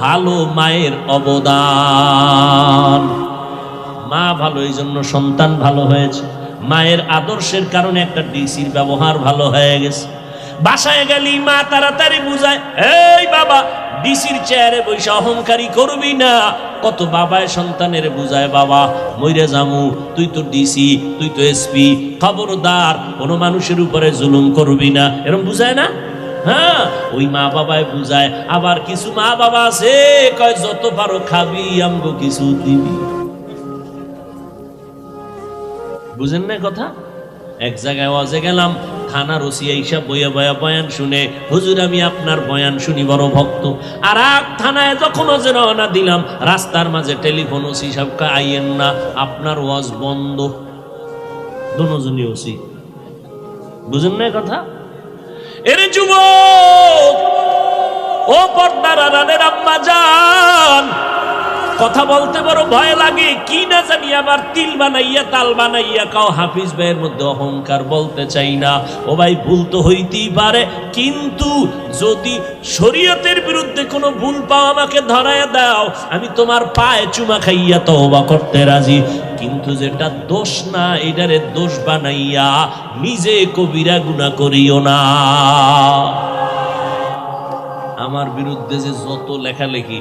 ভালো মায়ের অবদান। মা ভালো, এই জন্য সন্তান ভালো হয়েছে। মায়ের আদর্শের কারণে একটা ডিসির ব্যবহার ভালো হয়ে গেছে। বাসায় গেলি মা তাড়াতাড়ি বুঝায়, এই বাবা, ডিসির চেয়ারে বসে অহংকারী করবি না। কত বাবায় সন্তানের বুঝায়, বাবা মইরে জামু, তুই তো ডিসি, তুই তো এসপি, খবরদার কোনো মানুষের উপরে জুলুম করবি না, এরকম বুঝায় না? হ্যাঁ, ওই মা বাবায় বুঝায়। আবার কিছু মা বাবা আছে কয়, যত পারো খাবি, আমগো কিছু দিবি। বুঝেন না কথা? এক জায়গায় ওয়াজে গেলাম, থানার ওসি এইসব বইয়া বয়া বয়ান শুনে, হুজুর আমি আপনার বয়ান শুনি, বড় ভক্ত। আর এক থানায় যখন ওজে রওনা দিলাম, রাস্তার মাঝে টেলিফোন, ওসি সাহেবকে আইয়েন না, আপনার ওয়াজ বন্ধ। দুজনই ওসি। বুঝেন না কথা? এরে যুবক, ও পর্দার আড়ালের আম্মা জান, কথা বলতে বড় ভয় লাগে, কি না জানি আবার তিল বানাইয়া তাল বানাইয়া কাও হাফিজ ভাইয়ের মধ্যে অহংকার বলতে চাই না। ও ভাই, ভুল তো হইতেই পারে, কিন্তু যদি শরীয়তের বিরুদ্ধে কোনো ভুল পাও আমাকে ধরায় দাও, আমি তোমার পায়ে চুমা খাইয়া তওবা করতে রাজি। কিন্তু যেটা দোষ না, এটারে দোষ বানাইয়া নিজে কবিরা গুনাহ করিও না। আমার বিরুদ্ধে যে যত লেখালেখি,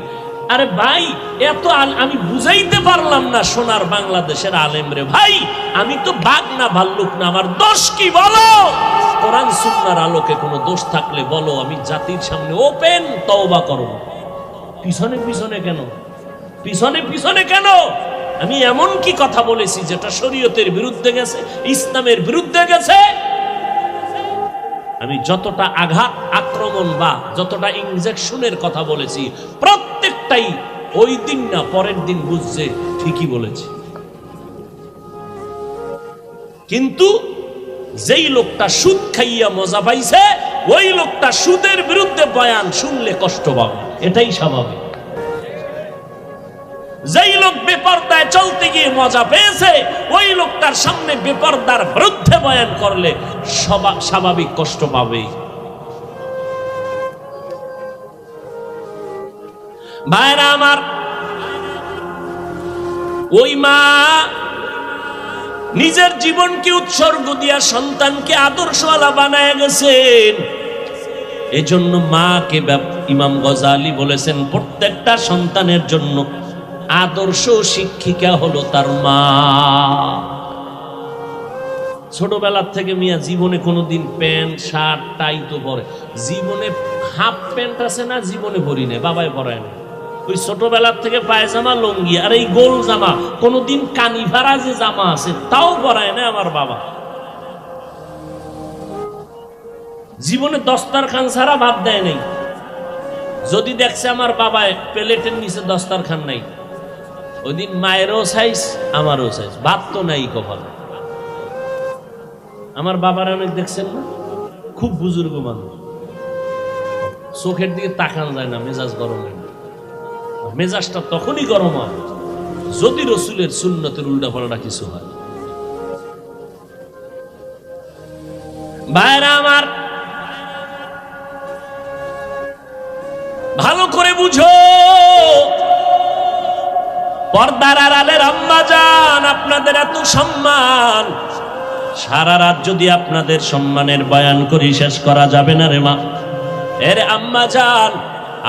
আরে ভাই এত আমি বুঝাইতে পারলাম না সোনার বাংলাদেশের আলেম রে ভাই, আমি তো বাঘ না ভাল্লুক না, আমার দোষ কি বলো? কোরআন সুন্নাহর আলোকে কোনো দোষ থাকলে বলো, আমি জাতির সামনে ওপেন তওবা করব। পিছনে পিছনে কেন, পিছনে পিছনে কেন? আমি এমন কি কথা বলেছি যেটা শরীয়তের বিরুদ্ধে গেছে, ইসলামের বিরুদ্ধে গেছে? আমি যতটা আঘাত আক্রমণ বা যতটা ইনজেকশনের কথা বলেছি, প্রত্যেকটাই ওই দিন না পরের দিন বুঝছে ঠিকই বলেছি। কিন্তু যেই লোকটা সুদ খাইয়া মজা পাইছে, ওই লোকটা সুদের বিরুদ্ধে বয়ান শুনলে কষ্ট পাবে, এটাই স্বাভাবিক। যেই লোক বেপরদায় চলতে গিয়ে মজা পেয়েছে, ওই লোকটার সামনে বেপরদার বিরুদ্ধে বয়ান করলে স্বাভাবিক কষ্ট পাবে। ভাইরা আমার, ওই মা নিজের জীবনকে উৎসর্গ দিয়া সন্তানকে আদর্শওয়ালা বানায় গেছেন। এজন্য মাকে ইমাম গজালি বলেছেন, প্রত্যেকটা সন্তানের জন্য আদর্শ শিক্ষিকা হলো তার মা। ছোটবেলার থেকে মিয়া জীবনে কোনোদিন প্যান্ট শার্ট টাই তো পরে, জীবনে হাফ প্যান্ট আছে না জীবনে পরি না, বাবাই পরায় না। ওই ছোটবেলার থেকে পায়জামা লুঙ্গি আর এই গোল জামা, কোনোদিন কানি ভাড়া যে জামা আছে তাও পরায় না আমার বাবা। জীবনে দস্তারখান ছাড়া ভাত দেয় নাই। যদি দেখছে আমার বাবায় প্লেটের নিচে দস্তারখান নাই, ওই দিন মায়েরও সাইজ আমারও সাইজ, ভাত তো নাই কপালে। আমার বাবার অনেক দেখছেন না, খুব বুজুর্গ মানুষ, চোখের দিকে তাকান যায় না, মেজাজ গরম হয় না। মেজাজটা তখনই গরম হয় যদি রসুলের সুন্নতের উল্টাপাল্টা কিছু হয়। ভাইরা আমার, ভালো করে বুঝো, পর্দার আড়ালের আম্মা জান, আপনাদের এত সম্মান, সারা রাত যদি আপনাদের সম্মানের বয়ান করি শেষ করা যাবে না রে মা। এর আম্মা জান,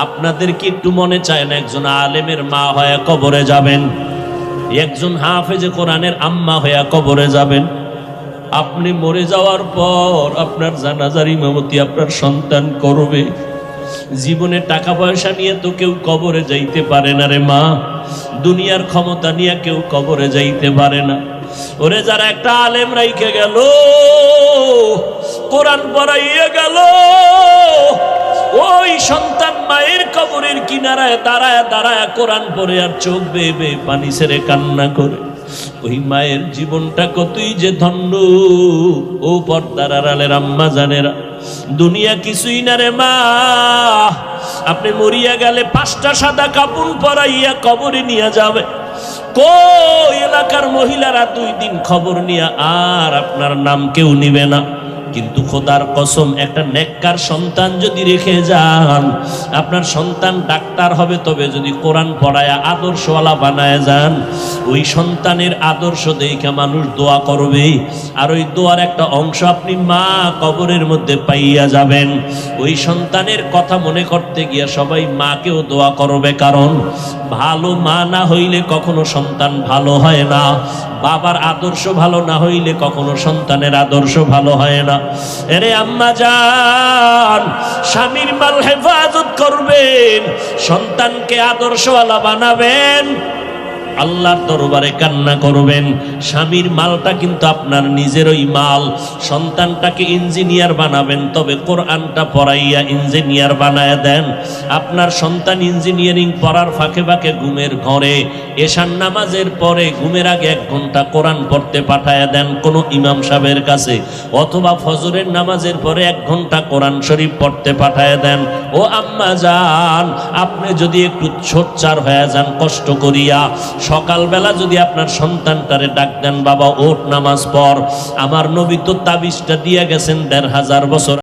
আপনাদের কি একটু মনে চায় না একজন আলেমের মা হয়ে কবরে যাবেন, একজন হাফেজে কোরআনের আম্মা হয়ে কবরে যাবেন? আপনি মরে যাওয়ার পর আপনার জানাজার ইমামতি আপনার সন্তান করবে। জীবনে টাকা পয়সা নিয়ে তো কেউ কবরে যাইতে পারে না রে মা, দুনিয়ার ক্ষমতা নিয়ে কেউ কবরে যাইতে পারে না। ওরে যারা একটা আলেম রাইখে গেল, কোরআন পড়াইয়া গেল, ওই সন্তান মায়ের কবরের কিনারায় দাঁড়ায় দাঁড়ায় কোরআন পড়ে আর চোখ বেয়ে বেয়ে পানি ছেড়ে কান্না করে, ওই মায়ের জীবনটা কতই যে ধন্য। ও পর্দার আড়ালের আম্মা জানেরা, দুনিয়া কিছুই না রে মা। আপনি মরিয়া গেলে 5টা সাদা কাপড় পরাইয়া কবরে নিয়ে যাবে, কই এলাকার মহিলারা 2 দিন খবর নিয়ে আর আপনার নাম কেউ নিবে না। কিন্তু খোদার কসম, একটা নেককার সন্তান যদি রেখে যান, আপনার সন্তান ডাক্তার হবে, তবে যদি কোরআন পড়ায়া আদর্শওয়ালা বানায় যান, ওই সন্তানের আদর্শ দেখে মানুষ দোয়া করবে, আর ওই দোয়ার একটা অংশ আপনি মা কবরের মধ্যে পাইয়া যাবেন। ওই সন্তানের কথা মনে করতে গিয়া সবাই মাকেও দোয়া করবে, কারণ ভালো মা না হইলে কখনো সন্তান ভালো হয় না, বাবার আদর্শ ভালো না হইলে কখনো সন্তানের আদর্শ ভালো হয় না। এরে আম্মা জান, স্বামীর মাল হেফাজত করবেন, সন্তানকে আদর্শওয়ালা বানাবেন। আল্লাহর দরবারে কান্না করবেন। স্বামীর মালটা কিন্তু আপনার নিজেরই মাল। সন্তানটাকে ইঞ্জিনিয়ার বানাবেন, তবে কোরআনটা পড়াইয়া ইঞ্জিনিয়ার বানায় দেন। আপনার সন্তান ইঞ্জিনিয়ারিং পড়ার ফাঁকে ফাঁকে ঘুমের ঘরে এশার নামাজের পরে ঘুমের আগে 1 ঘন্টা কোরআন পড়তে পাঠায় দেন কোনো ইমাম সাহেবের কাছে, অথবা ফজরের নামাজের পরে 1 ঘন্টা কোরআন শরীফ পড়তে পাঠায় দেন। ও আম্মা জান, আপনি যদি একটু সোচ্চার হয়ে যান কষ্ট করিয়া, সকালবেলা যদি আপনার সন্তানটারে ডাক দেন, বাবা ওঠ নামাজ পড়। আমার নবী তো তাবিজটা দিয়ে গেছেন 1500 বছর